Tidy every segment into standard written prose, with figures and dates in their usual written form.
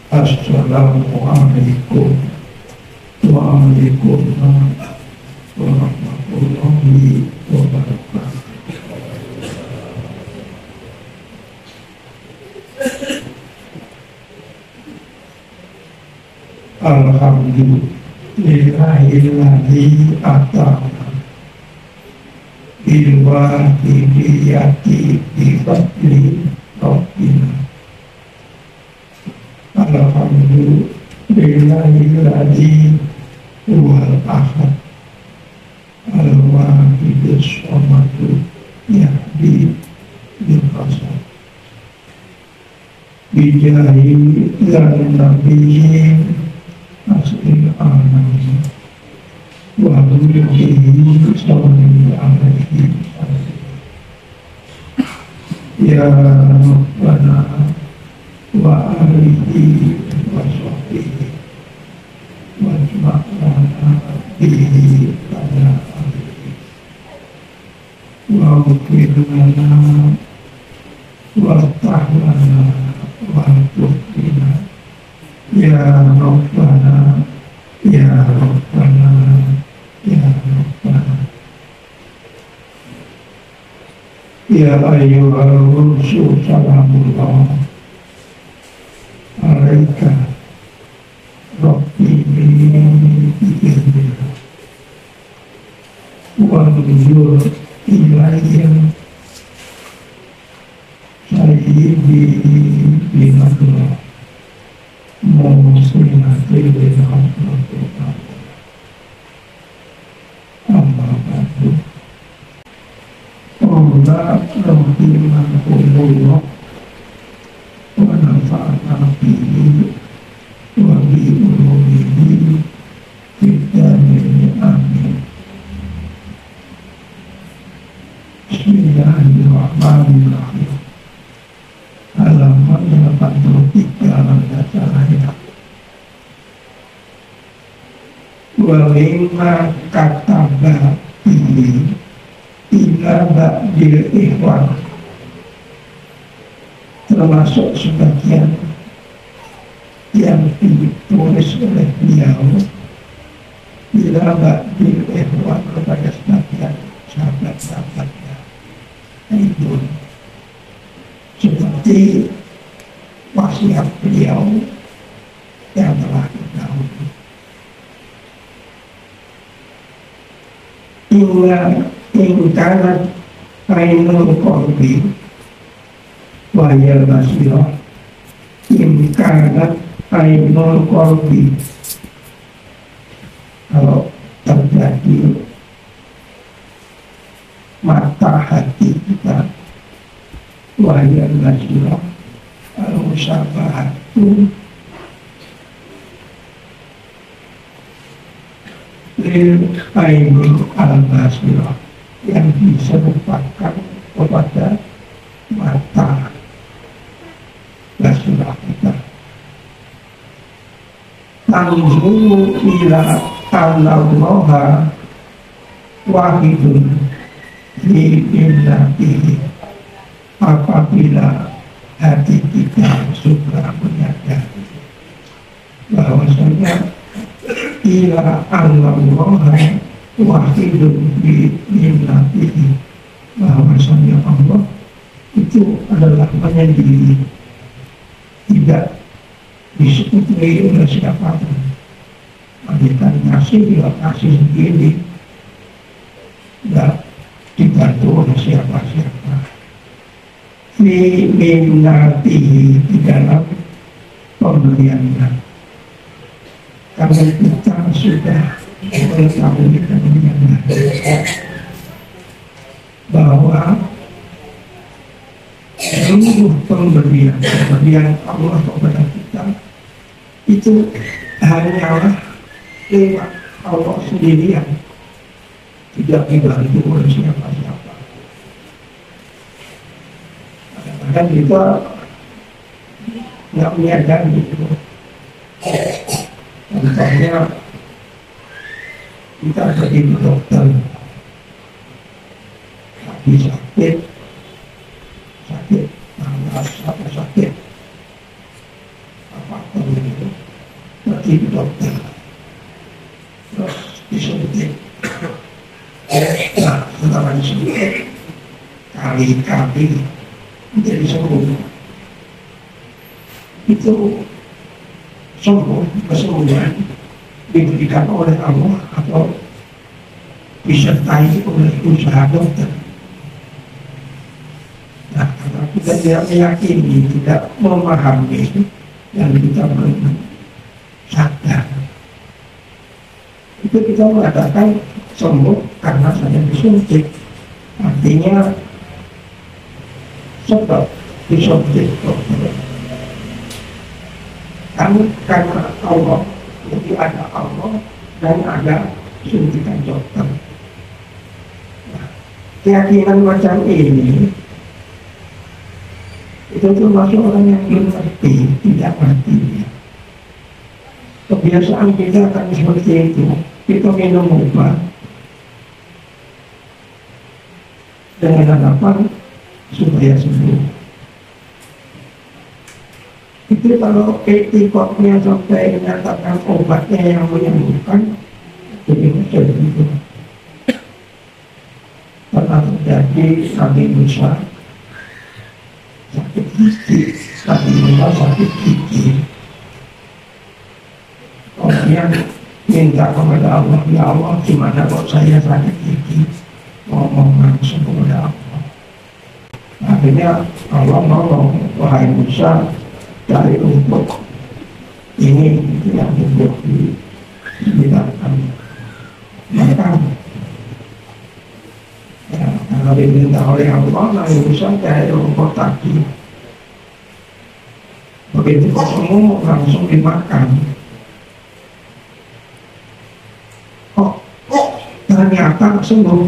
Assalamualaikum warahmatullahi wabarakatuh. Alhamdulillahilladzi atana bilwahidiyati bifadli rabbina. Alhamdulillahilladzi huwal ahad al-wahidus samadu yahdi bil hasad bijahi dan nabiyyin asli alamin wa bihi sallallahu alaihi wasallam. Ya Rabbana wa alihi wa sahbihi wa jma'lana bihi pada alihi wa ufirlana wa tahlana wa tuqina ya Rabbana ya Rabbana ya Rabbana. Ya ayyuhal rusul salamullah alaika rabbi bi'idhnillah wa nuzul ilayya sayyidi binadullah muslimatil binadullah amma ba'du. Allah rahimahullah wa nafa'ana bihi wa bi ulumihi fid dharain amin. Bismillahirrahmanirrahim. Halaman 83 baca ayat. Wa mimma kataba bihi ila ba'dil ikhwan, termasuk sebagian yang ditulis oleh beliau ila ba'dil ikhwan kepada sebagian sahabat-sahabatnya, itu seperti wasiat beliau yang telah didahului. Ingkanat ainul qalbi wa yal basirah. Ingkanat ainul qalbi, kalau terjadi mata hati kita, wa yal basirah al-musabahatu lil aini al-basirah, yang diserupakan kepada mata basirah kita. Tanzuru ila anallaha wahidun fi innatihi, apabila hati kita sudah menyadari bahwasanya ila anallaha wahidun bi innatihi, bahwasanya Allah itu adalah menyendiri, tidak disekutuai oleh siapapun. Kita kasih bila kasih sendiri, tidak dibantu oleh siapa-siapa. Fi minnatihi, di dalam pemberiannya. Karena kita sudah mengetahui dan menyadari bahwa seluruh pemberian Allah kepada kita itu hanyalah lewat Allah sendirian, tidak dibantu oleh siapa-siapa. Kadang-kadang kita nggak menyadari itu. Contohnya kita pergi ke dokter, lagi sakit, sakit, apa sakit, apa perlu dokter, terus disuntik. Nah, setelah disuntik kali-kali menjadi sembuh. Itu sembuh, kesembuhan diberikan oleh Allah atau disertai oleh usaha dokter. Nah, karena kita tidak meyakini, tidak memahami, dan kita belum sadar, itu kita mengatakan sembuh karena saya disuntik. Artinya sebab disuntik dokter kan karena Allah, jadi ada Allah dan ada suntikan dokter. Nah, keyakinan macam ini itu termasuk orang yang belum ngerti, tidak ngerti. Kebiasaan kita akan seperti itu. Kita minum obat dengan harapan supaya sembuh. Itu kalau etikotnya sampai menyatakan obatnya yang menyembuhkan, jadi itu pernah terjadi Nabi Musa sakit gigi, Nabi Musa sakit gigi. Kemudian minta kepada Allah, ya Allah, gimana kok saya sakit gigi? Ngomong langsung kepada Allah. Akhirnya Allah nolong, wahai Musa, dari rumput ini yang tumbuh di sekitar kami. Maka ya, karena diminta oleh Allah, Nabi Musa dari rumput tadi. Begitu ketemu langsung dimakan. Ternyata sembuh.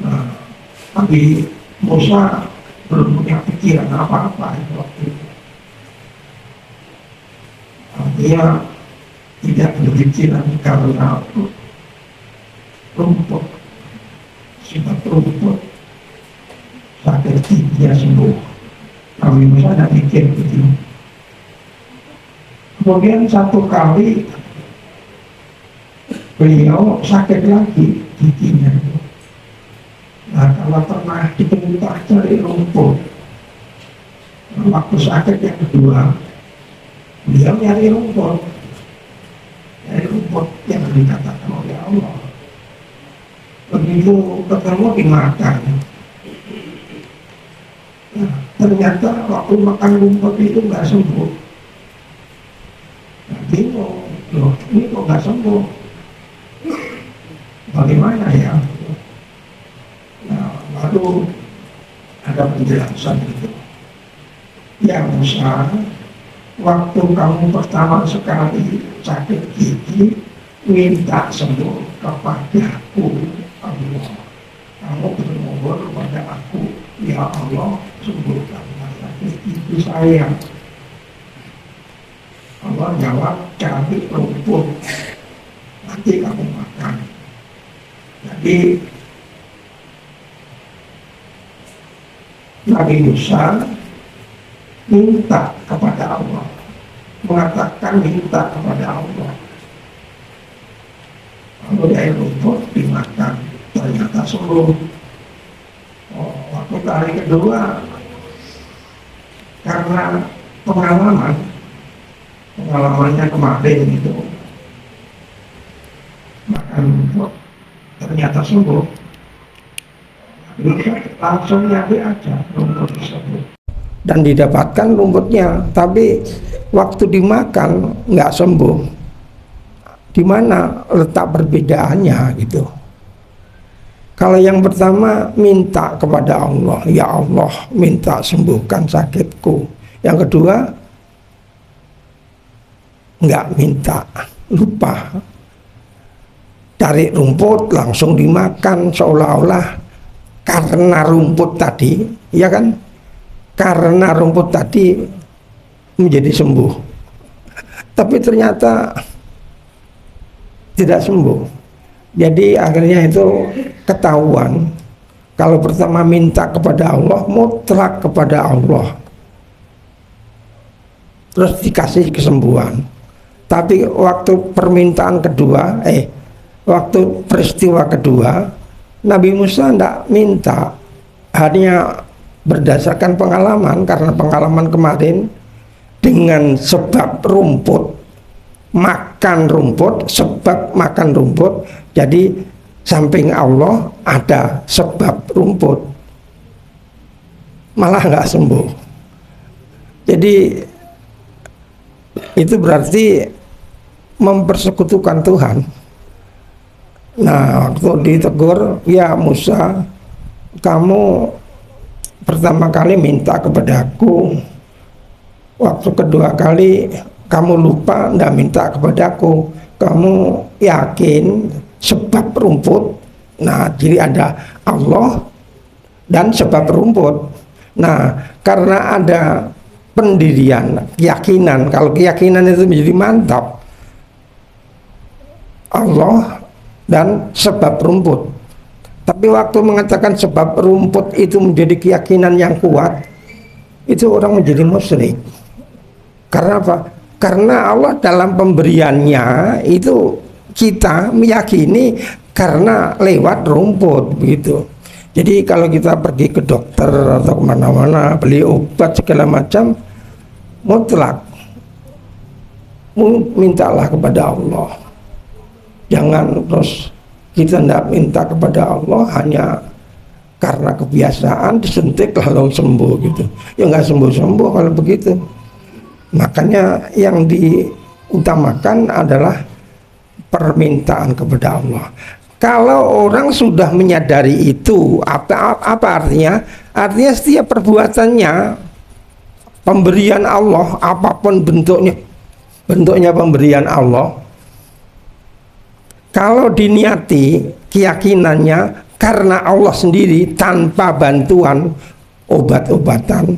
Nah, Nabi Musa belum punya pikiran apa-apa waktu itu. Dia tidak berpikiran karena rumput, sifat rumput sakit dia sembuh. Nabi Musa tidak pikir begitu. Kemudian satu kali beliau sakit lagi giginya. Nah, kalau pernah diperintah cari rumput, waktu sakit yang kedua, beliau nyari rumput yang dikatakan oleh Allah. Begitu ketemu dimakan. Nah, ternyata waktu makan rumput itu nggak sembuh. Nah, bingung, loh ini kok nggak sembuh? Bagaimana ya? Nah, lalu ada penjelasan itu. Ya Musa, waktu kamu pertama sekali sakit gigi, minta sembuh kepadaku Allah. Kamu bermohon kepada aku, ya Allah, sembuhkanlah sakit gigi saya. Allah jawab, cari rumput, nanti kamu makan. Jadi Nabi Musa minta kepada Allah, mengatakan minta kepada Allah. Lalu dari rumput dimakan, ternyata sembuh. Waktu kali kedua, karena pengalamannya kemarin itu makan rumput, ternyata sembuh. Langsung nyari aja rumput tersebut dan didapatkan rumputnya, tapi waktu dimakan nggak sembuh. Di mana letak perbedaannya gitu? Kalau yang pertama minta kepada Allah, ya Allah, minta sembuhkan sakitku. Yang kedua nggak minta, lupa, cari rumput langsung dimakan seolah-olah karena rumput tadi, ya kan? Karena rumput tadi menjadi sembuh. Tapi ternyata tidak sembuh. Jadi akhirnya itu ketahuan. Kalau pertama minta kepada Allah, mutlak kepada Allah. terus dikasih kesembuhan. Tapi waktu permintaan kedua, waktu peristiwa kedua, Nabi Musa tidak minta, hanya berdasarkan pengalaman, karena pengalaman kemarin dengan sebab rumput, makan rumput, sebab makan rumput, jadi samping Allah ada sebab rumput, malah nggak sembuh. Jadi itu berarti mempersekutukan Tuhan. Nah, waktu ditegur, ya Musa, kamu pertama kali minta kepadaku, waktu kedua kali kamu lupa tidak minta kepadaku, kamu yakin sebab rumput. Nah, jadi ada Allah dan sebab rumput. Nah, karena ada pendirian, keyakinan, kalau keyakinan itu menjadi mantap, Allah dan sebab rumput. Tapi waktu mengatakan sebab rumput itu menjadi keyakinan yang kuat, itu orang menjadi musyrik. Karena apa? Karena Allah dalam pemberiannya itu kita meyakini karena lewat rumput begitu. Jadi kalau kita pergi ke dokter atau kemana-mana beli obat segala macam, mutlak mintalah kepada Allah. Jangan terus kita tidak minta kepada Allah hanya karena kebiasaan disuntik lalu sembuh gitu. Ya nggak sembuh-sembuh kalau begitu. Makanya yang diutamakan adalah permintaan kepada Allah. Kalau orang sudah menyadari itu, apa artinya? Artinya setiap perbuatannya pemberian Allah, apapun bentuknya pemberian Allah, kalau diniati keyakinannya karena Allah sendiri tanpa bantuan obat-obatan.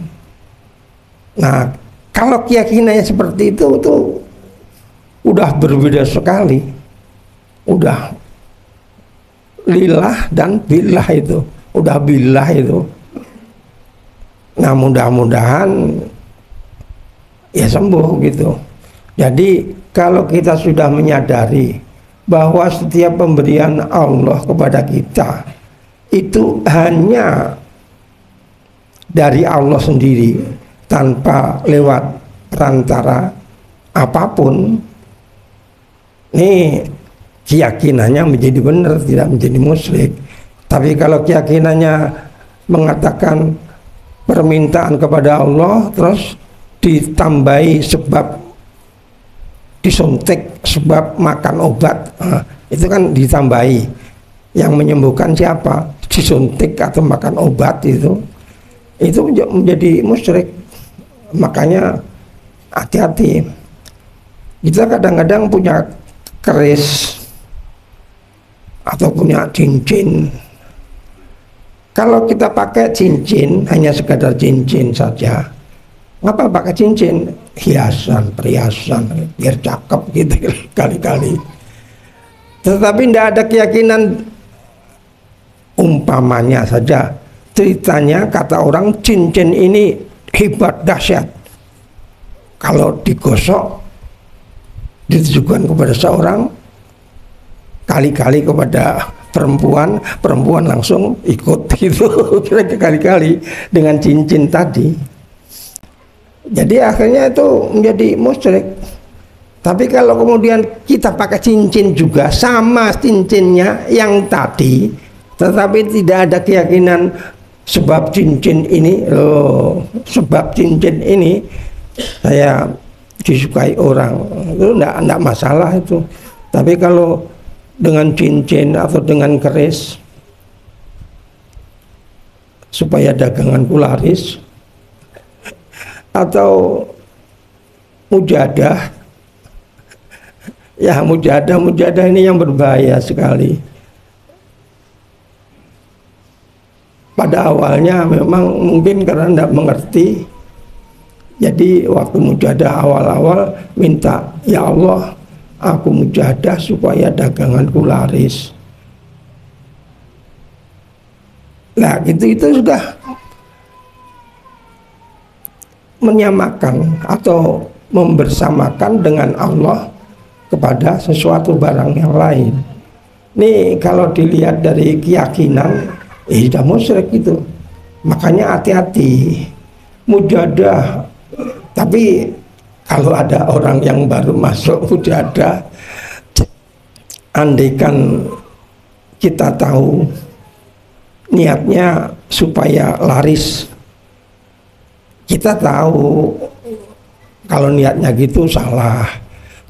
Nah, kalau keyakinannya seperti itu udah berbeda sekali. Udah lillah dan billah itu. Udah billah itu. Nah, mudah-mudahan ya sembuh gitu. Jadi kalau kita sudah menyadari bahwa setiap pemberian Allah kepada kita itu hanya dari Allah sendiri tanpa lewat perantara apapun, ini keyakinannya menjadi benar, tidak menjadi musyrik. Tapi kalau keyakinannya mengatakan permintaan kepada Allah terus ditambahi sebab disuntik, sebab makan obat, itu kan ditambahi. Yang menyembuhkan siapa? Disuntik atau makan obat itu menjadi musyrik. Makanya hati-hati. Kita kadang-kadang punya keris atau punya cincin. Kalau kita pakai cincin hanya sekadar cincin saja, ngapa pakai cincin? Hiasan, perhiasan, biar cakep gitu kali-kali. Tetapi tidak ada keyakinan. Umpamanya saja, ceritanya kata orang cincin ini hebat, dahsyat. Kalau digosok ditujukan kepada seorang, kali-kali kepada perempuan langsung ikut gitu. Kali-kali dengan cincin tadi. Jadi akhirnya itu menjadi musyrik. Tapi kalau kemudian kita pakai cincin juga sama cincinnya yang tadi, tetapi tidak ada keyakinan sebab cincin ini, sebab cincin ini saya disukai orang, itu enggak masalah itu. Tapi kalau dengan cincin atau dengan keris supaya daganganku laris, atau mujadah, ya mujadah ini yang berbahaya sekali. Pada awalnya memang mungkin karena tidak mengerti, jadi waktu mujadah awal-awal minta, ya Allah, aku mujadah supaya daganganku laris. Nah itu sudah menyamakan atau membersamakan dengan Allah kepada sesuatu barang yang lain. Nih kalau dilihat dari keyakinan, sudah musyrik itu. Makanya hati-hati, mujahadah. Tapi kalau ada orang yang baru masuk mujahadah, andaikan kita tahu niatnya supaya laris, kita tahu kalau niatnya gitu salah,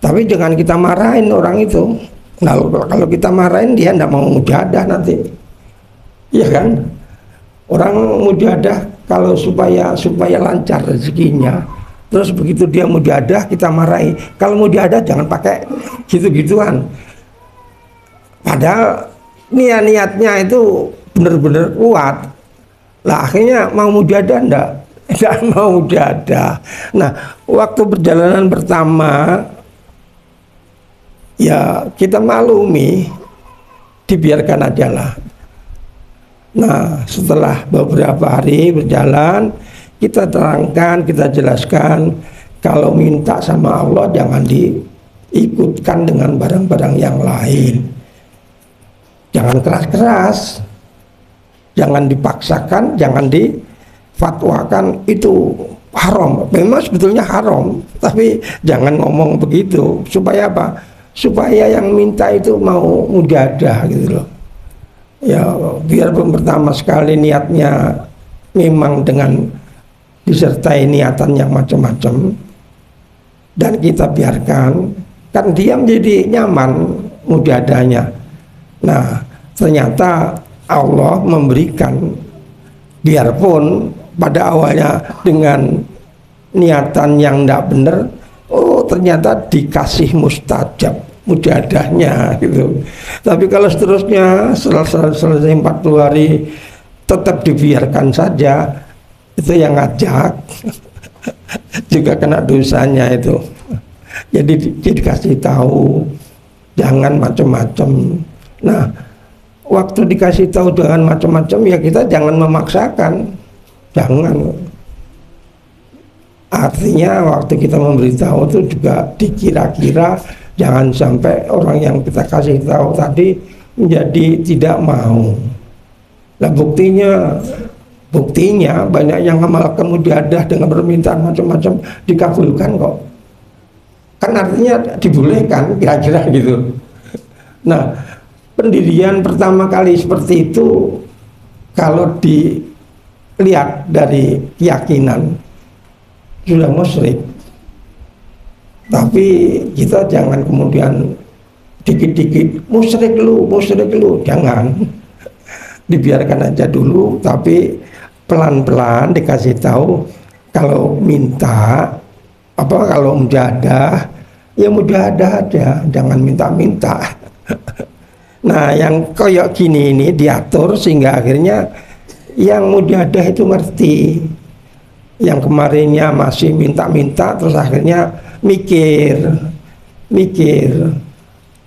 tapi jangan kita marahin orang itu. Kalau kita marahin dia tidak mau mujahadah nanti, ya kan? Orang mujahadah kalau supaya lancar rezekinya, terus begitu dia mujahadah kita marahi. Kalau mujahadah jangan pakai gitu-gituan. Padahal niatnya itu benar-benar kuat. Lah akhirnya mau mujahadah enggak mau mujahadah. Nah, waktu perjalanan pertama ya kita maklumi, dibiarkan aja lah. Nah, setelah beberapa hari berjalan, kita terangkan, kita jelaskan, kalau minta sama Allah jangan diikutkan dengan barang-barang yang lain. Jangan keras-keras, jangan dipaksakan, jangan difatwakan, itu haram. Memang sebetulnya haram, tapi jangan ngomong begitu. Supaya apa? Supaya yang minta itu mau mujahadah gitu loh. Ya biar pertama sekali niatnya memang dengan disertai niatan yang macam-macam, dan kita biarkan, kan dia menjadi nyaman mujahadahnya. Nah ternyata Allah memberikan, biarpun pada awalnya dengan niatan yang tidak benar, oh ternyata dikasih mustajab mujahadahnya gitu. Tapi kalau seterusnya selesai 40 hari tetap dibiarkan saja, itu yang ngajak juga kena dosanya itu. Jadi dikasih tahu jangan macam-macam. Nah, waktu dikasih tahu jangan macam-macam, ya kita jangan memaksakan, jangan. Artinya waktu kita memberitahu itu juga dikira-kira, jangan sampai orang yang kita kasih tahu tadi menjadi tidak mau. Nah buktinya banyak yang amalkan mujahadah dengan permintaan macam-macam dikabulkan kok. Kan artinya dibolehkan, kira-kira gitu. Nah, pendirian pertama kali seperti itu kalau dilihat dari keyakinan sudah musyrik. Tapi kita jangan kemudian dikit-dikit musyrik lu, jangan. Dibiarkan aja dulu, tapi pelan-pelan dikasih tahu kalau minta kalau mujahadah ya mujahadah aja, jangan minta-minta. Nah, yang koyok gini ini diatur sehingga akhirnya yang mujahadah itu ngerti. Yang kemarinnya masih minta-minta, terus akhirnya mikir,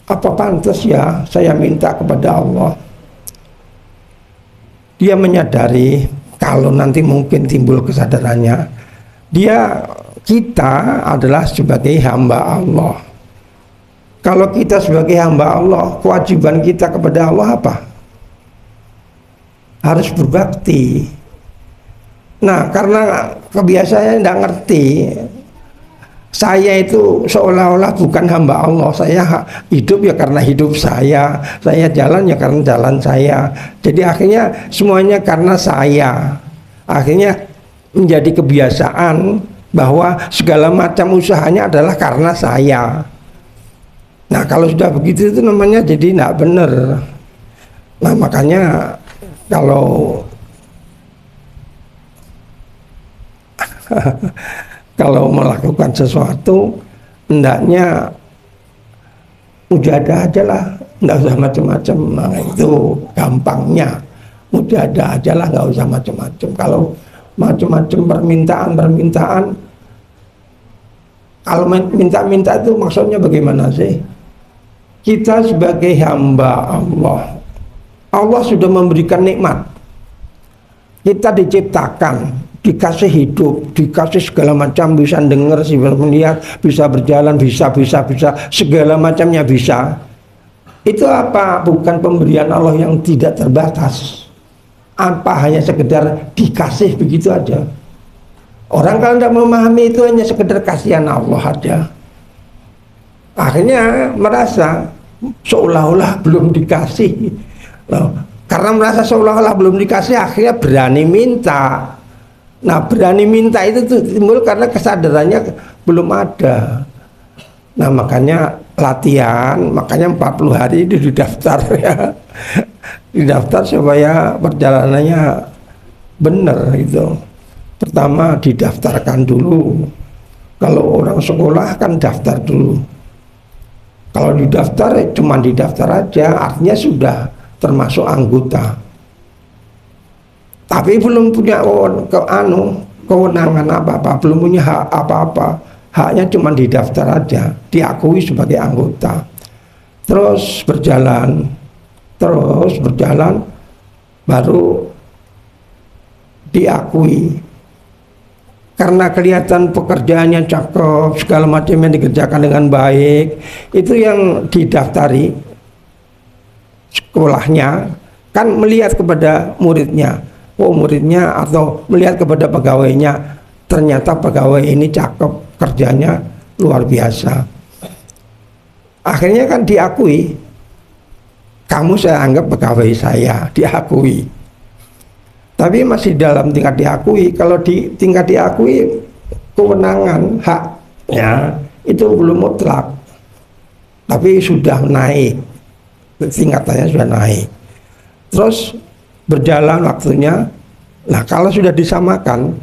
apa pantas ya saya minta kepada Allah. Dia menyadari kalau nanti mungkin timbul kesadarannya, kita adalah sebagai hamba Allah. Kalau kita sebagai hamba Allah, kewajiban kita kepada Allah apa? Harus berbakti. Nah, karena kebiasaan tidak ngerti, saya itu seolah-olah bukan hamba Allah. Saya hidup ya karena hidup saya jalan ya karena jalan saya. Jadi akhirnya semuanya karena saya. Akhirnya menjadi kebiasaan bahwa segala macam usahanya adalah karena saya. Nah, kalau sudah begitu itu namanya jadi tidak benar. Nah, makanya kalau melakukan sesuatu hendaknya mujahadah aja lah, nggak usah macam-macam. Nah, itu gampangnya mujahadah aja lah, nggak usah macam-macam. Kalau macam-macam permintaan, kalau minta-minta itu maksudnya bagaimana sih? Kita sebagai hamba Allah sudah memberikan nikmat. Kita diciptakan dikasih hidup, dikasih segala macam, bisa dengar, bisa melihat, bisa berjalan, bisa segala macamnya bisa. Itu apa? Bukan pemberian Allah yang tidak terbatas. Apa hanya sekedar dikasih begitu aja. Orang kalau tidak memahami itu hanya sekedar kasihan Allah aja. Akhirnya merasa seolah-olah belum dikasih. Loh, karena merasa seolah-olah belum dikasih, akhirnya berani minta. Nah, berani minta itu tuh timbul karena kesadarannya belum ada. Nah, makanya latihan, makanya 40 hari itu didaftar ya. Didaftar supaya perjalanannya benar itu. Pertama didaftarkan dulu. Kalau orang sekolah kan daftar dulu. Kalau didaftar cuma didaftar aja, artinya sudah termasuk anggota. Tapi belum punya kewenangan apa-apa, belum punya hak apa-apa. Haknya cuma didaftar aja, diakui sebagai anggota. Terus berjalan, baru diakui. Karena kelihatan pekerjaannya cakep, segala macam yang dikerjakan dengan baik, itu yang didaftari sekolahnya kan melihat kepada muridnya. Oh, muridnya atau melihat kepada pegawainya, ternyata pegawai ini cakep, kerjanya luar biasa. Akhirnya kan diakui. Kamu saya anggap pegawai saya, diakui. Tapi masih dalam tingkat diakui. Kalau di tingkat diakui, kewenangan haknya itu belum mutlak, tapi sudah naik, tingkatannya sudah naik. Terus berjalan waktunya. Nah, kalau sudah disamakan,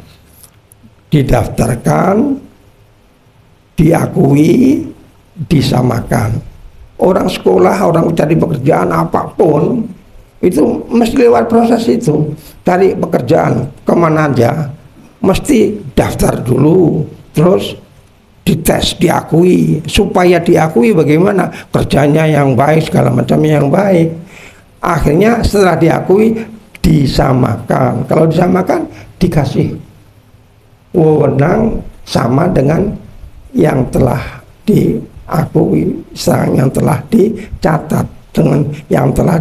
didaftarkan, diakui, disamakan. Orang sekolah, orang cari pekerjaan apapun, itu mesti lewat proses itu. Cari pekerjaan kemana aja, mesti daftar dulu, terus dites, diakui. Supaya diakui bagaimana kerjanya yang baik, segala macamnya yang baik. Akhirnya setelah diakui, disamakan. Kalau disamakan, dikasih wewenang sama dengan yang telah diakui, yang telah dicatat, dengan yang telah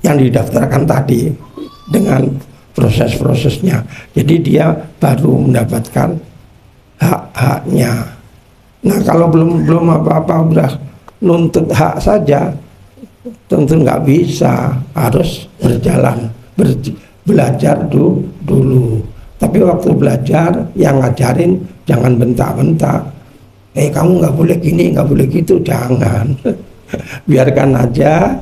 yang didaftarkan tadi, dengan proses-prosesnya. Jadi dia baru mendapatkan hak-haknya. Nah, kalau belum apa-apa udah nuntut hak saja, tentu nggak bisa, harus berjalan, belajar dulu. Tapi waktu belajar, yang ngajarin jangan bentak-bentak. Kamu nggak boleh gini, nggak boleh gitu, jangan. Biarkan aja.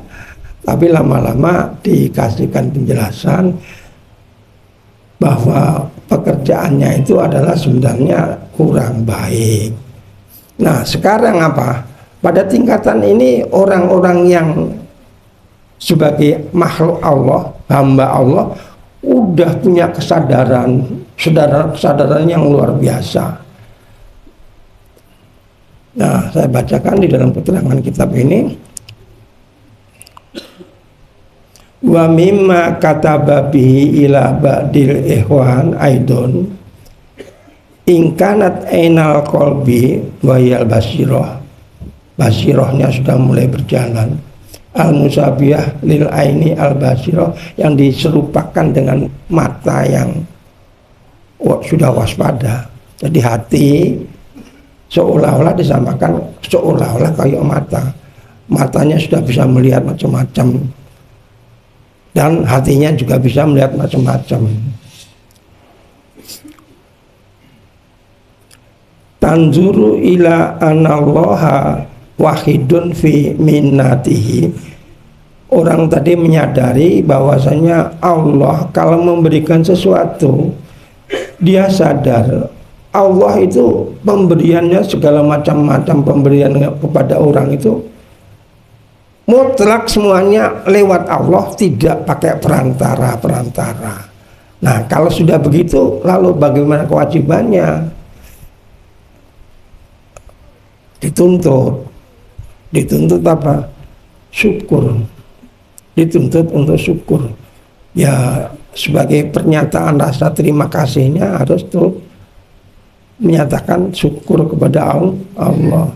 Tapi lama-lama dikasihkan penjelasan bahwa pekerjaannya itu adalah sebenarnya kurang baik. Nah, sekarang apa? Pada tingkatan ini orang-orang yang sebagai makhluk Allah, hamba Allah, udah punya kesadaran yang luar biasa. Nah, saya bacakan di dalam keterangan kitab ini. Wa mimma kataba bihi ila ba'dil ikhwan aidon ingkanat ainal qalbi wa yal basirahnya sudah mulai berjalan, al musabiyah lil aini al basirah, yang diserupakan dengan mata yang sudah waspada. Jadi hati seolah-olah disamakan, seolah-olah kayak matanya sudah bisa melihat macam-macam, dan hatinya juga bisa melihat macam-macam. Tanzuru ila anallaha wahidun fi minnatihi. Orang tadi menyadari bahwasanya Allah kalau memberikan sesuatu, dia sadar Allah itu pemberiannya, segala macam-macam pemberian kepada orang itu mutlak, semuanya lewat Allah, tidak pakai perantara. Nah, kalau sudah begitu, lalu bagaimana kewajibannya? Dituntut apa? Syukur. Dituntut untuk syukur. Ya, sebagai pernyataan rasa terima kasihnya harus tuh menyatakan syukur kepada Allah.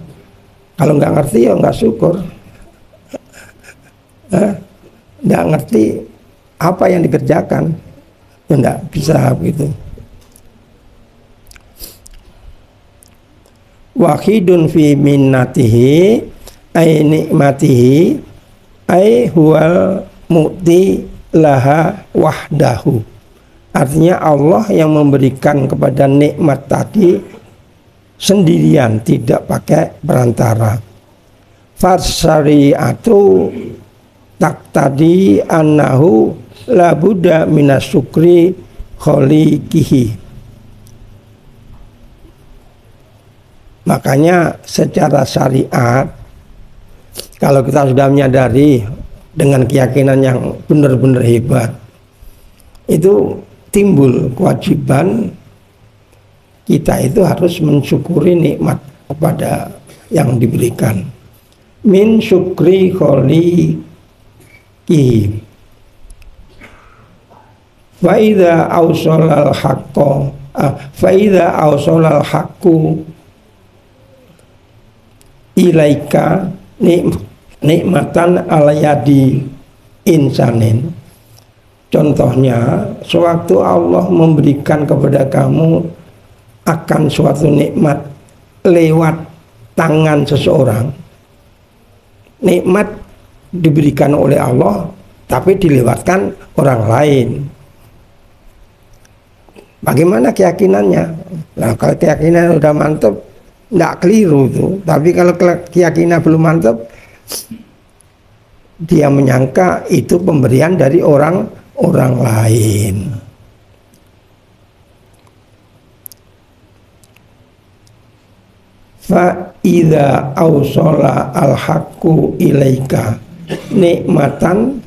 Kalau nggak ngerti ya nggak syukur. Nggak ngerti apa yang dikerjakan, ya nggak bisa begitu. Wahidun fi minnatihi ay nikmatihi ay huwal mu'ti laha wahdahu. Artinya Allah yang memberikan kepada nikmat tadi sendirian, tidak pakai perantara. Fasyari'atu taqtadi annahu la budda minas syukri khaliqihi. Makanya secara syariat, kalau kita sudah menyadari dengan keyakinan yang benar-benar hebat, itu timbul kewajiban kita itu harus mensyukuri nikmat kepada yang diberikan. Min syukri khaliqihi. Fa idza awsalal haqqo fa idza awsalal haqqu ilaika nikmatan alayadi insanin. Contohnya, sewaktu Allah memberikan kepada kamu akan suatu nikmat lewat tangan seseorang, nikmat diberikan oleh Allah tapi dilewatkan orang lain. Bagaimana keyakinannya? Nah, kalau keyakinan udah mantap, nggak keliru itu. Tapi kalau keyakinan belum mantap, dia menyangka itu pemberian dari orang lain. Fa idza awsala al-haqqu ilaika nikmatan,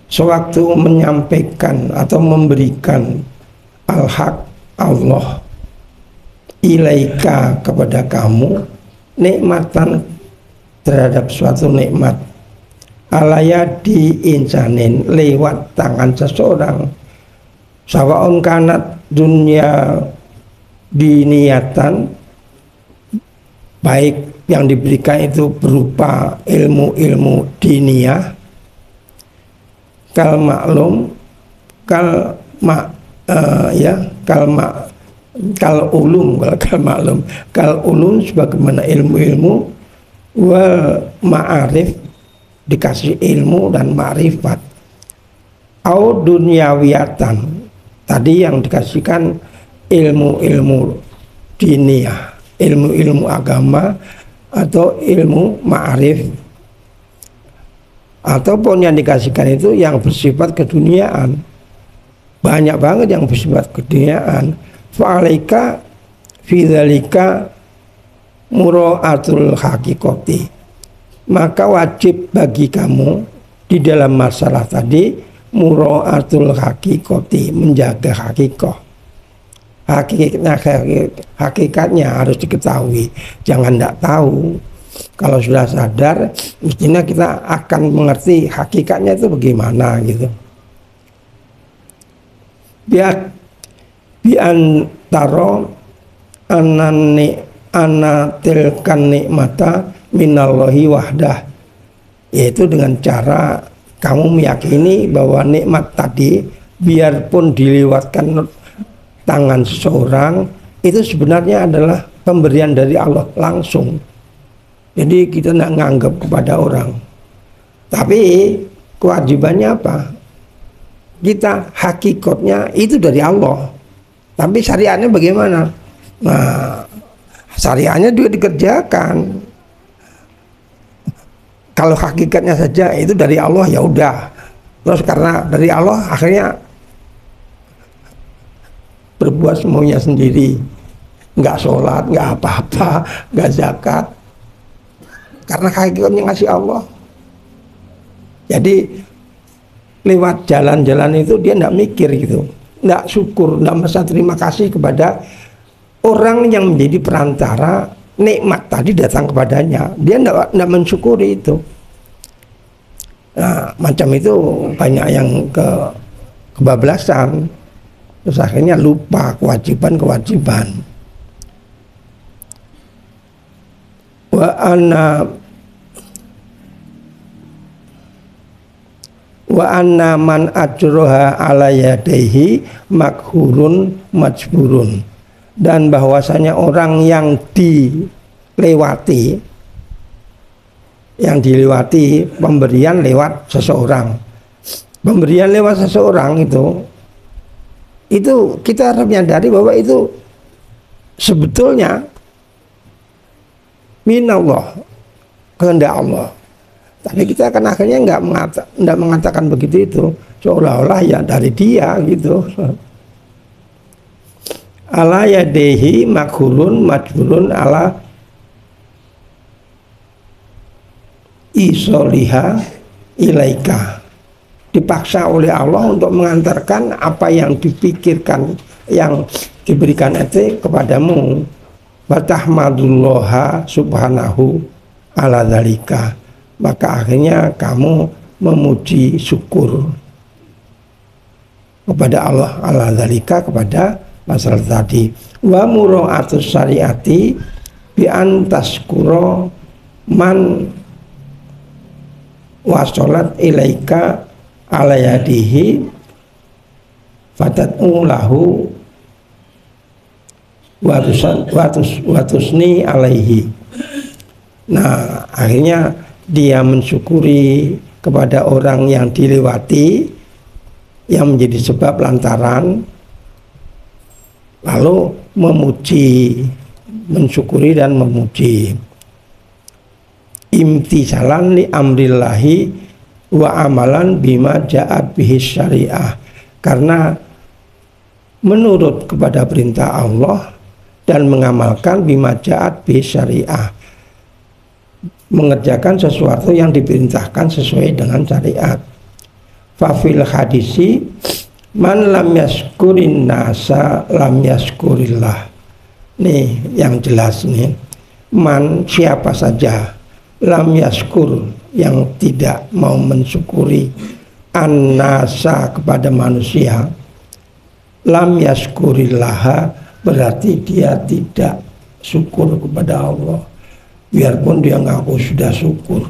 sewaktu menyampaikan atau memberikan al-haq Allah ilaika kepada kamu nikmatan terhadap suatu nikmat alayadi insanin lewat tangan seseorang, sawaun kanat dunia diniatan, baik yang diberikan itu berupa ilmu-ilmu diniyah, kal maklum kal ulum sebagaimana ilmu-ilmu, wal ma'arif dikasih ilmu dan ma'rifat, au dunyawiyatan tadi yang dikasihkan ilmu-ilmu diniyah, ilmu-ilmu agama atau ilmu ma'arif, ataupun yang dikasihkan itu yang bersifat keduniaan. Banyak banget yang bersifat keduniaan. Fa'alaika fi dzalika mura'atul haqiqati, maka wajib bagi kamu di dalam masalah tadi mura'atul haqiqati, menjaga hakikat. Hakikatnya harus diketahui, jangan tidak tahu. Kalau sudah sadar, mestinya kita akan mengerti hakikatnya itu bagaimana gitu. Bian taro anatilkan nikmata minallahi wahdah, yaitu dengan cara kamu meyakini bahwa nikmat tadi biarpun dilewatkan tangan seseorang, itu sebenarnya adalah pemberian dari Allah langsung. Jadi kita tidak menganggap kepada orang, tapi kewajibannya apa? Kita hakikatnya itu dari Allah, tapi syariatnya bagaimana? Nah, syariatnya juga dikerjakan. Kalau hakikatnya saja itu dari Allah, ya udah. Terus karena dari Allah akhirnya berbuat semuanya sendiri, nggak sholat, nggak apa-apa, nggak zakat, karena hakikatnya ngasih Allah. Jadi lewat jalan-jalan itu dia nggak mikir gitu, nggak syukur, nggak merasa terima kasih kepada orang yang menjadi perantara nikmat tadi datang kepadanya. Dia nggak mensyukuri itu. Nah, macam itu banyak yang kebablasan, terus akhirnya lupa kewajiban-kewajiban. Wa anna man ajroha ala yadaihi makhurun majburun, dan bahwasanya orang yang dilewati pemberian lewat seseorang, itu kita harus menyadari bahwa itu sebetulnya minallah, kehendak Allah. Tapi kita kan akhirnya nggak mengatakan begitu, itu seolah-olah ya dari dia gitu. Ala yadehi makhulun majburun ala isoliha ilaika, dipaksa oleh Allah untuk mengantarkan apa yang dipikirkan, yang diberikan itu kepadamu. Batahmadullaha subhanahu ala dzalika, maka akhirnya kamu memuji syukur kepada Allah ala dzalika, kepada masalah tadi. Wa mura'atus syariati bi antaskuro man wasolat ilaika ala yadihi fatat'u lahu watusni alaihi. Nah, akhirnya dia mensyukuri kepada orang yang dilewati, yang menjadi sebab lantaran, lalu memuji, mensyukuri dan memuji. Imtisalan li amrillahi wa amalan bima ja'at bihi syariah, karena menurut kepada perintah Allah dan mengamalkan bima ja'at bihi syariah, mengerjakan sesuatu yang diperintahkan sesuai dengan syariat. Fafil hadisi man lam yaskurin nasa lam yaskurillah. Nih yang jelas nih, man siapa saja, lam yaskur yang tidak mau mensyukuri, an-nasa kepada manusia, lam yaskurillah berarti dia tidak syukur kepada Allah. Biarpun dia ngaku sudah syukur.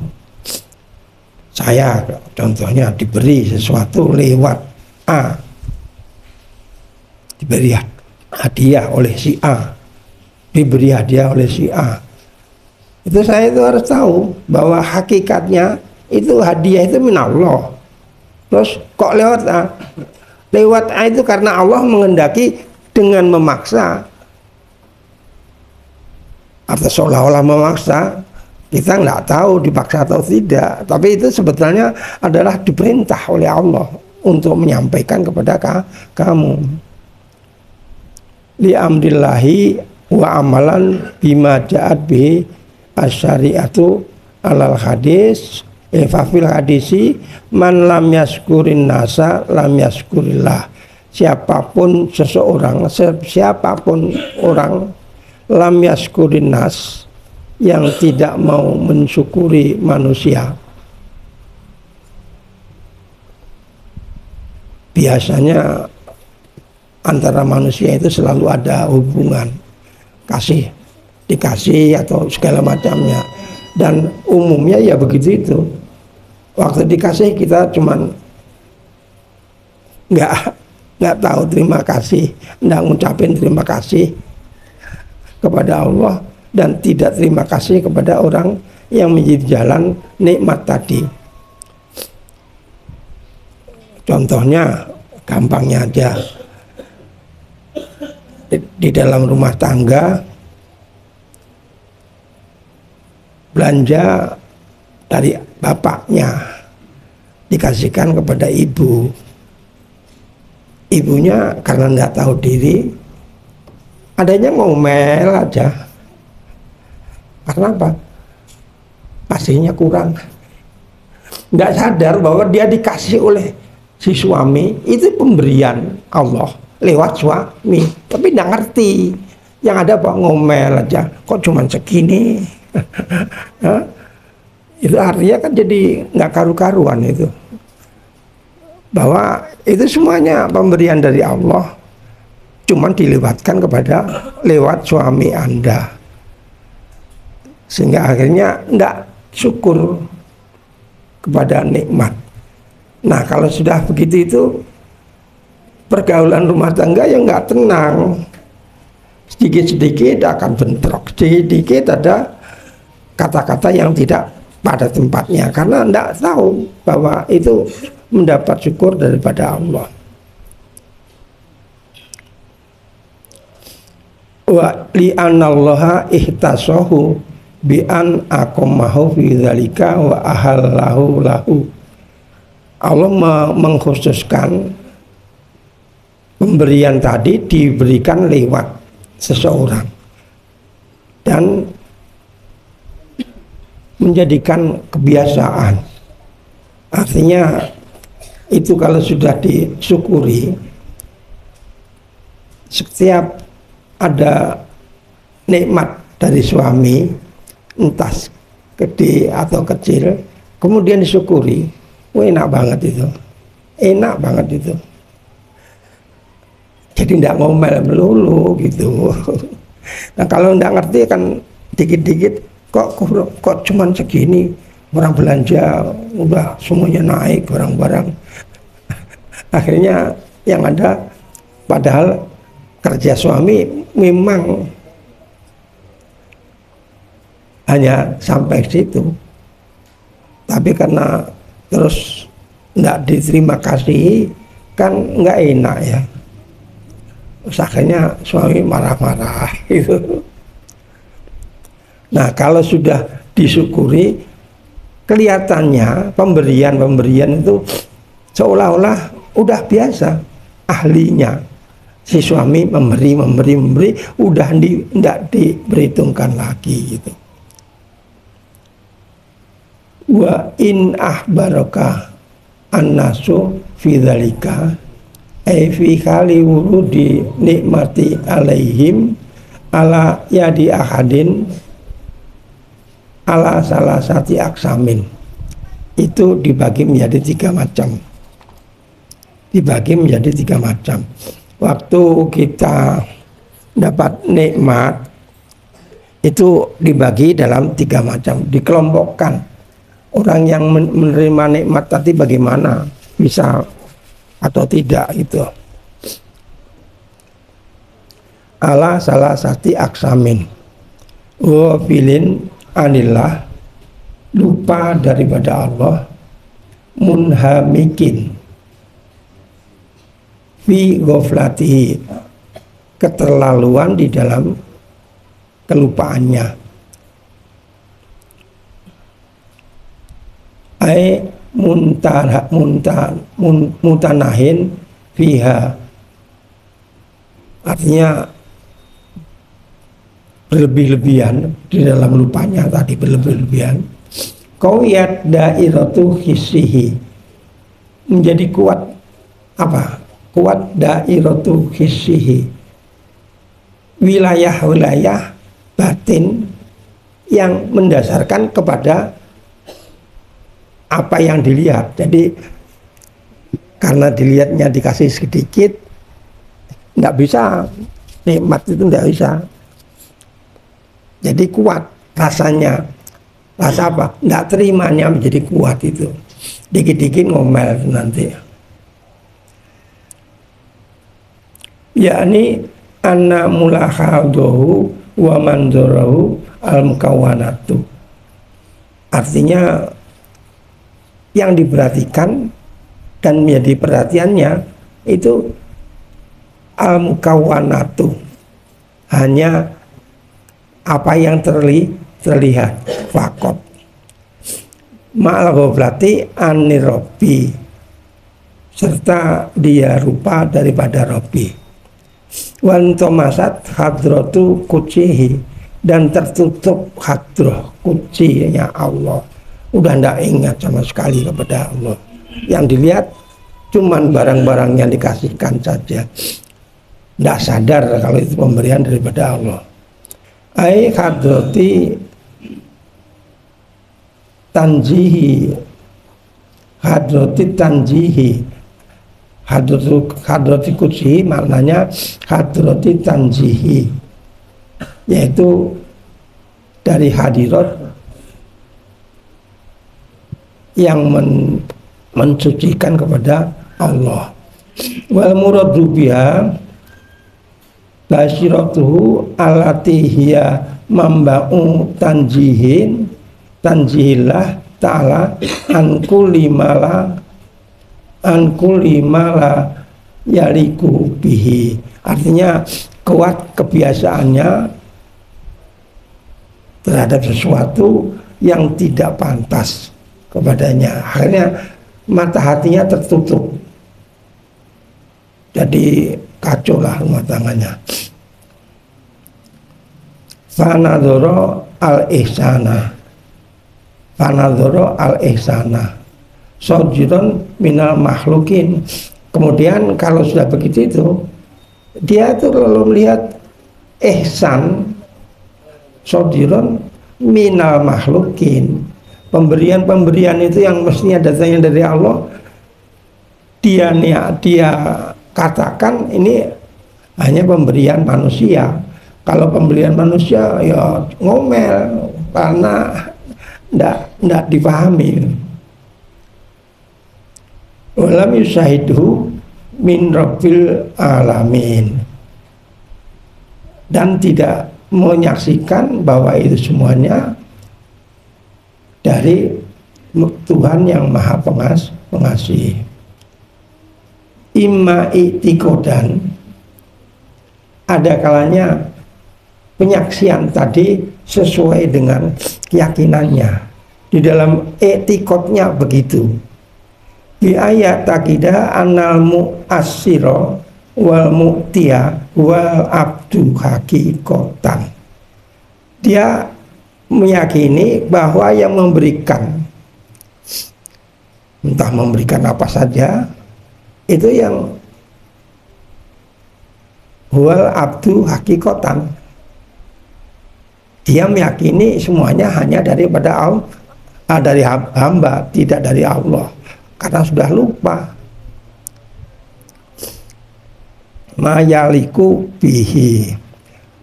Saya contohnya diberi sesuatu lewat A, diberi hadiah oleh si A, diberi hadiah oleh si A, itu saya itu harus tahu bahwa hakikatnya itu hadiah itu min Allah. Terus kok lewat A? Lewat A itu karena Allah menghendaki dengan memaksa, atau seolah-olah memaksa. Kita nggak tahu dipaksa atau tidak, tapi itu sebetulnya adalah diperintah oleh Allah untuk menyampaikan kepada kamu. Li amrillahi wa amalan bima ja'at bihi asyariatu alal hadis fafil hadisi man lam yaskurin nasa lam yaskurillah. Siapapun seseorang, siapapun orang, lam yaskurin nas, yang tidak mau mensyukuri manusia. Biasanya antara manusia itu selalu ada hubungan kasih, dikasih atau segala macamnya, dan umumnya ya begitu itu. Waktu dikasih kita cuman nggak tahu terima kasih, nggak ngucapin terima kasih kepada Allah, dan tidak terima kasih kepada orang yang menjadi jalan nikmat tadi. Contohnya gampangnya aja, di dalam rumah tangga belanja dari bapaknya dikasihkan kepada ibu. Ibunya karena nggak tahu diri, adanya ngomel aja. Karena apa? Kasihnya kurang. Nggak sadar bahwa dia dikasih oleh si suami, itu pemberian Allah lewat suami, tapi nggak ngerti. Yang ada apa? Ngomel aja. Kok cuman segini? Itu artinya kan jadi nggak karu-karuan itu. bahwa itu semuanya pemberian dari Allah, cuman dilewatkan kepada lewat suami Anda, sehingga akhirnya tidak syukur kepada nikmat. Nah, kalau sudah begitu itu pergaulan rumah tangga yang nggak tenang, sedikit-sedikit akan bentrok, sedikit ada kata-kata yang tidak pada tempatnya, karena tidak tahu bahwa itu mendapat syukur daripada Allah. Wa li'anallaha ihtasahu bi an aqamahu fi dzalika wa ahallahu lahu. Allah mengkhususkan pemberian tadi diberikan lewat seseorang dan menjadikan kebiasaan. Artinya itu kalau sudah disyukuri, setiap ada nikmat dari suami, entah gede atau kecil, kemudian disyukuri, wah enak banget itu, enak banget itu. Jadi tidak ngomel melulu gitu. Nah, kalau tidak ngerti kan dikit-dikit kok cuman segini, orang belanja udah semuanya naik barang-barang. Akhirnya yang ada, padahal kerja suami memang hanya sampai situ, tapi karena terus tidak diterima kasih kan nggak enak ya. Terus akhirnya suami marah-marah gitu. Nah, kalau sudah disyukuri, kelihatannya pemberian itu seolah-olah udah biasa, ahlinya. Si suami memberi, udah tidak diperhitungkan lagi gitu. Wa in ahbaraka annasu fi dzalika ai fi khali wurudi nikmati alaihim ala yadi ahadin ala salah sati aksamin. Itu dibagi menjadi 3 macam. Dibagi menjadi 3 macam. Waktu kita dapat nikmat itu dibagi dalam 3 macam, dikelompokkan. Orang yang menerima nikmat tadi bagaimana, bisa atau tidak itu. Ala salah sati aksamin. Wa filin anillah, lupa daripada Allah, munhamikin fi ghaflatihi, keterlaluan di dalam kelupaannya. Ai mutanahin fiha, artinya berlebih-lebihan di dalam lupanya tadi, berlebih-lebihan. Qawiyat dairatu hissihi, menjadi kuat apa? Kuat dairatu hissihi, wilayah-wilayah batin yang mendasarkan kepada apa yang dilihat. Jadi karena dilihatnya dikasih sedikit, tidak bisa, nikmat itu tidak bisa. Jadi kuat rasanya, rasa apa? Tidak terimanya menjadi kuat itu. Dikit-dikit ngomel nanti. Yakni anna mulahadahu wa manzurahu al-mukawanatu. Artinya yang diperhatikan dan menjadi perhatiannya itu al-mukawanatu, hanya apa yang terlihat fakot. Ma'al ghaflati anirobbi, serta dia rupa daripada Robbi. Wan tomasat hadratu kucihi, dan tertutup hadroh kucinya Allah. Udah tidak ingat sama sekali kepada Allah. Yang dilihat cuman barang-barang yang dikasihkan saja. Tidak sadar kalau itu pemberian daripada Allah. Ai hadrati tanjihi, hadrati tanjihi, Hadrati Qudsi maknanya hadrati tanzihi, yaitu dari hadirat yang mensucikan kepada Allah. Wal muradu biha basyiratuhu allati hiya mamba'u tanjihillah ta'ala an kulli mala yaliku bihi. Artinya kuat kebiasaannya terhadap sesuatu yang tidak pantas kepadanya. Akhirnya mata hatinya tertutup, jadi kacau lah rumah tangganya. Fanadhara al-ihsana sojiron minal makhlukin. Kemudian kalau sudah begitu itu, dia itu lalu melihat ihsan sojiron minal makhlukin, pemberian itu yang mestinya datangnya dari Allah, dia katakan ini hanya pemberian manusia. Kalau pemberian manusia ya ngomel karena ndak dipahami. Walam yusahidu min rabbil alamin, dan tidak menyaksikan bahwa itu semuanya dari Tuhan yang Maha Pengasih. Imma i'tiqodan, ada kalanya penyaksian tadi sesuai dengan keyakinannya, di dalam etikotnya begitu. Bi ayat takidah anal mu'assiro wal mu'tiya wal abdu hakikotan. Dia meyakini bahwa yang memberikan, entah memberikan apa saja, itu yang wal abdu hakikotan. Dia meyakini semuanya hanya daripada Allah, dari hamba, tidak dari Allah, karena sudah lupa. Mayaliku bihi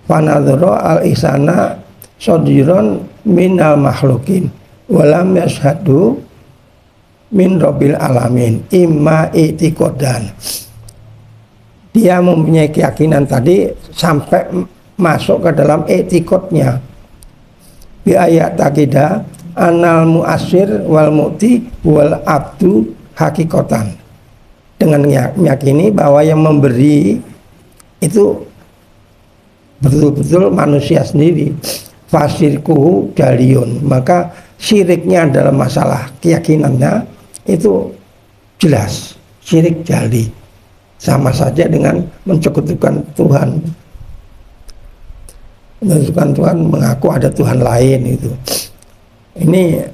fanadhara al-ihsana sodiron minal makhlukin walam yashhadu min rabbil alamin imma i'tiqodan. Dia mempunyai keyakinan tadi sampai masuk ke dalam etikotnya. Bi ayat takidah anal mu'asir wal mu'ti wal abdu hakikotan, dengan meyakini bahwa yang memberi itu betul-betul manusia sendiri. Fasirkuhu daliyun, maka syiriknya dalam masalah keyakinannya itu jelas, syirik jali, sama saja dengan mencekutukan Tuhan. Mencekutukan Tuhan, mengaku ada Tuhan lain itu. Ini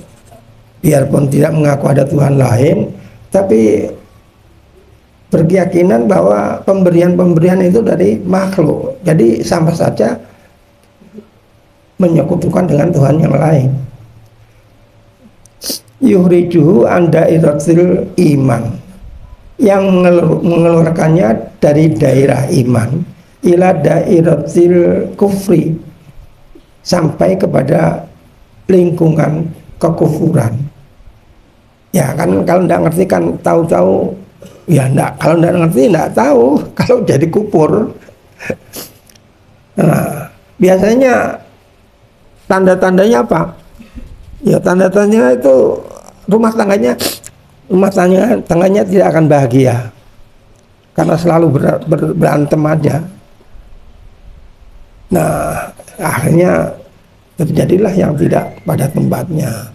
biarpun tidak mengaku ada Tuhan lain, tapi berkeyakinan bahwa pemberian-pemberian itu dari makhluk, jadi sama saja menyekutukan dengan Tuhan yang lain. Yuhrijuhu anda iratil iman, yang mengeluarkannya dari daerah iman ila dairatil kufri, sampai kepada lingkungan kekufuran. Ya kan, kalau tidak ngerti kan tahu-tahu ya enggak, kalau tidak ngerti enggak tahu, kalau jadi kufur. Nah, biasanya tanda-tandanya apa? Ya tanda-tandanya itu rumah tangganya tidak akan bahagia, karena selalu berantem aja. Nah, akhirnya terjadilah yang tidak pada tempatnya.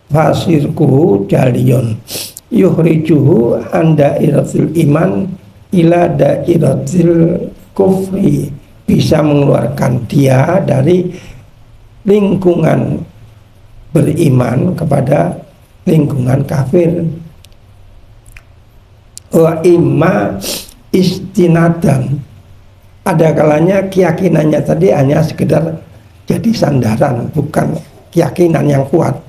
Fasirkuhu jaliyun yuhrijuhu anda iratil iman ila dairatil kufri, bisa mengeluarkan dia dari lingkungan beriman kepada lingkungan kafir. Wa imma istinadan, ada kalanya keyakinannya tadi hanya sekedar jadi sandaran, bukan keyakinan yang kuat.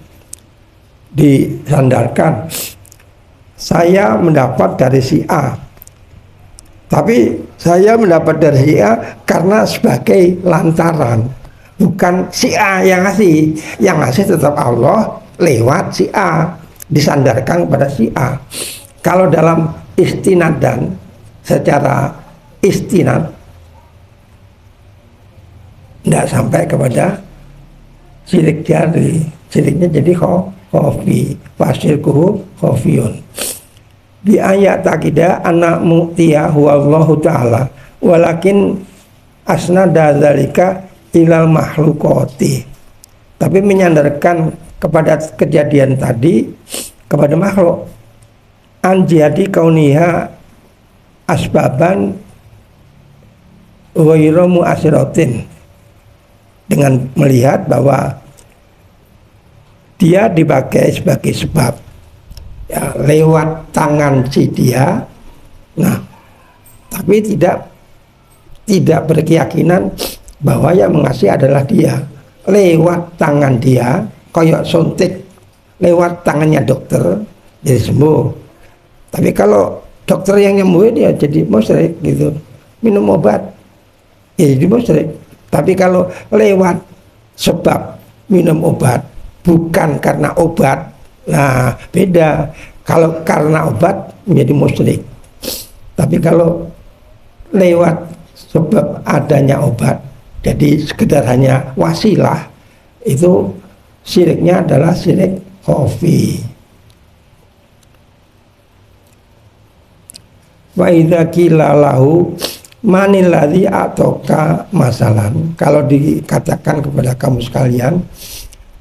Disandarkan saya mendapat dari si A, tapi saya mendapat dari si A karena sebagai lantaran, bukan si A yang ngasih. Yang ngasih tetap Allah lewat si A, disandarkan kepada si A. Kalau dalam istinad dan secara istinad tidak sampai kepada sirik jari, siriknya jadi khofi, fasirkuhu khofiyun. Di ayat takidah anak mu'tiya huwallahu ta'ala walakin asnada dzalika ilal makhlukoti, tapi menyandarkan kepada kejadian tadi kepada makhluk. Anjadi kauniha asbaban ghairu mu'asiratin, dengan melihat bahwa dia dipakai sebagai sebab ya, lewat tangan si dia. Nah, tapi tidak berkeyakinan bahwa yang mengasih adalah dia. Lewat tangan dia, kayak suntik lewat tangannya dokter jadi sembuh. Tapi kalau dokter yang nyembuhin ya jadi musyrik gitu, minum obat ya jadi musyrik. Tapi kalau lewat sebab minum obat bukan karena obat, nah beda. Kalau karena obat menjadi musyrik. Tapi kalau lewat sebab adanya obat, jadi sekedar hanya wasilah, itu syiriknya adalah syirik khafi. Wa idza qila lahu manil ladzi atoka masalan, kalau dikatakan kepada kamu sekalian,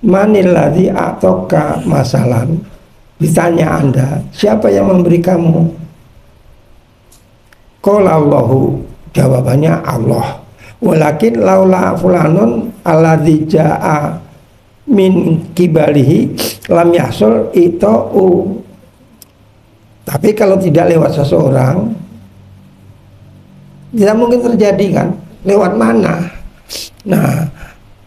manil ladzi atoka masalan, ditanya Anda, siapa yang memberi kamu? Qala Allahu, jawabannya Allah. Walakin laula fulanun alladzi jaa min kibalihi lam yahsul ita'u. Tapi kalau tidak lewat seseorang, tidak mungkin terjadi kan? Lewat mana? Nah,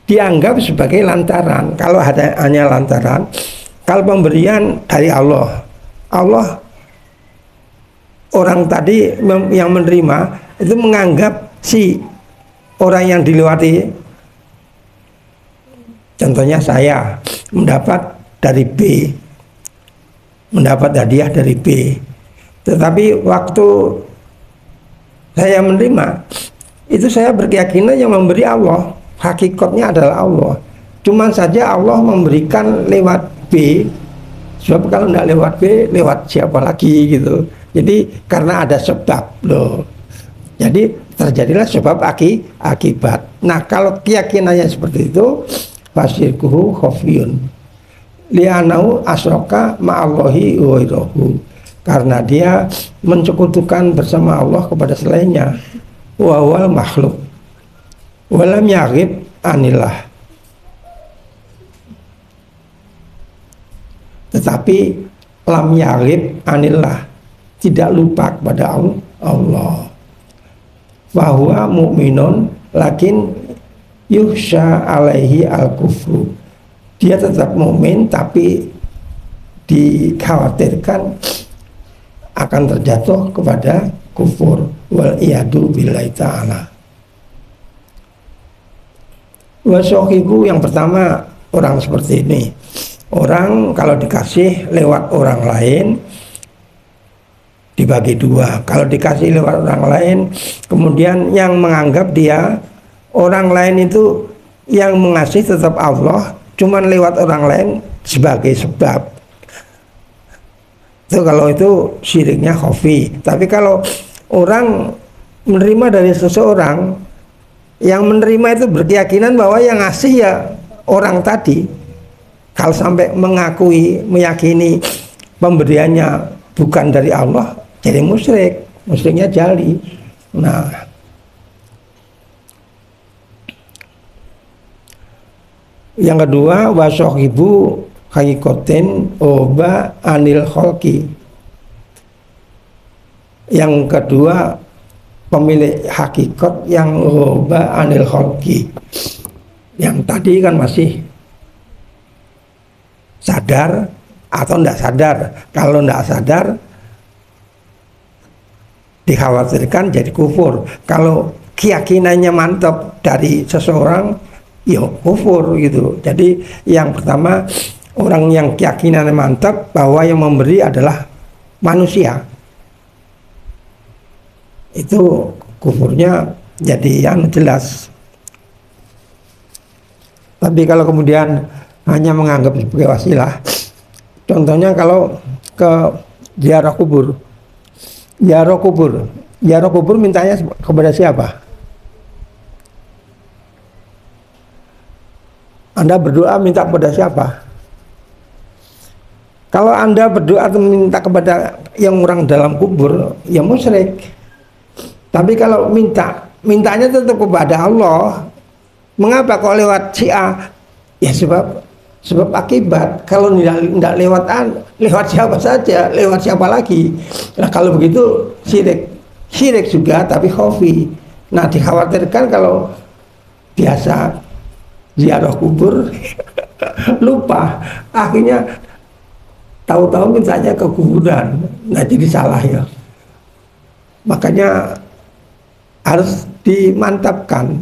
dianggap sebagai lantaran. Kalau hanya lantaran, kalau pemberian dari Allah, Allah orang tadi yang menerima itu menganggap si orang yang dilewati, contohnya saya mendapat dari B, mendapat hadiah dari B, tetapi waktu saya menerima itu saya berkeyakinan yang memberi Allah, hakikatnya adalah Allah. Cuman saja Allah memberikan lewat B, sebab kalau tidak lewat B, lewat siapa lagi gitu. Jadi karena ada sebab loh. Jadi terjadilah sebab akibat. Nah, kalau keyakinannya seperti itu, fasirkuhu khofiyun li'anau asroka ma'allahi wairahu, karena dia mencekutukan bersama Allah kepada selainnya. Wawal makhluk walam yaghib anillah, tetapi lam yaghib anillah, tidak lupa kepada Allah. Bahwa mukminun lakin yuhsya alaihi al-kufru, dia tetap mukmin tapi dikhawatirkan akan terjatuh kepada kufur. Wal iyadu billahi ta'ala. Wasohibu, yang pertama orang seperti ini, orang kalau dikasih lewat orang lain dibagi dua. Kalau dikasih lewat orang lain, kemudian yang menganggap dia orang lain itu yang mengasih tetap Allah, cuman lewat orang lain sebagai sebab. Itu kalau itu syiriknya khafi. Tapi kalau orang menerima dari seseorang, yang menerima itu berkeyakinan bahwa yang ngasih ya orang tadi, kalau sampai meyakini pemberiannya bukan dari Allah, jadi musyrik, musyriknya jali. Nah, yang kedua, wasohibu hakikotin oba anil kholki. Yang kedua, pemilik hakikat yang oba anil kholki. Yang tadi kan masih sadar, atau tidak sadar. Kalau tidak sadar, dikhawatirkan jadi kufur. Kalau keyakinannya mantap dari seseorang, ya kufur gitu. Jadi yang pertama, orang yang keyakinannya mantap bahwa yang memberi adalah manusia, itu kufurnya jadi yang jelas. Tapi kalau kemudian hanya menganggap sebagai wasilah, contohnya kalau ke ziarah kubur, ziarah kubur mintanya kepada siapa? Anda berdoa minta kepada siapa? Kalau Anda berdoa atau minta kepada yang orang dalam kubur, ya musyrik. Tapi kalau mintanya tetap kepada Allah. Mengapa kok lewat si A? Ya sebab akibat. Kalau tidak lewat siapa saja, lewat siapa lagi? Nah kalau begitu syirik juga, tapi khafi. Nah dikhawatirkan kalau biasa ziarah kubur lupa, akhirnya tahu-tahu mintanya ke kuburan. Nah jadi salah ya. Makanya harus dimantapkan,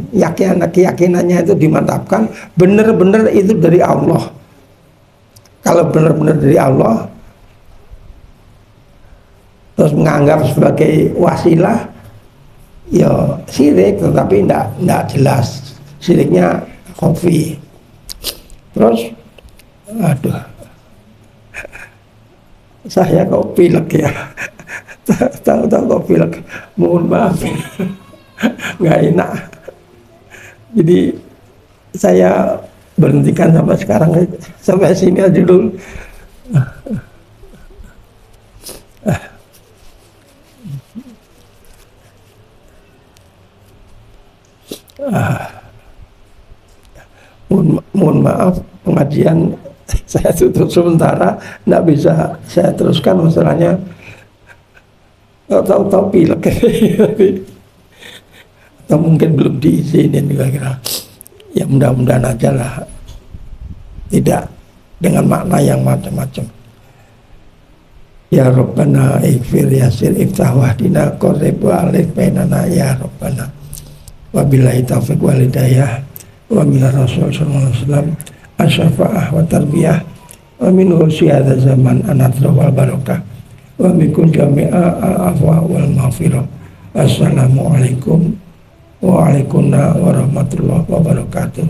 keyakinannya itu dimantapkan, benar-benar itu dari Allah. Kalau benar-benar dari Allah, terus menganggap sebagai wasilah, ya syirik, tetapi tidak jelas. Syiriknya khafi. Terus, aduh, saya kok pilek ya, tahu-tahu kok pilek, mohon maaf. Nggak enak. Jadi saya berhentikan sampai sekarang, sampai sini aja dulu. Mohon maaf, pengajian saya tutup sementara, nggak bisa saya teruskan masalahnya. Tahu-tahu pilek. Atau mungkin belum diizinin kira-kira. Ya mudah-mudahan aja lah, tidak dengan makna yang macam-macam. Ya Rabbana ighfir yasir iftah wahdina qarrib wa alif bainana ya Rabbana. Wabillahi taufiq wal hidayah wa min rasul sallallahu alaihi wasallam asy-syafa'ah wa tarbiyah wa min syahada zaman anadra wal barakah wa minkum jami'a al-afwa wal maghfirah. Assalamualaikum Waalaikumsalam warahmatullahi wabarakatuh.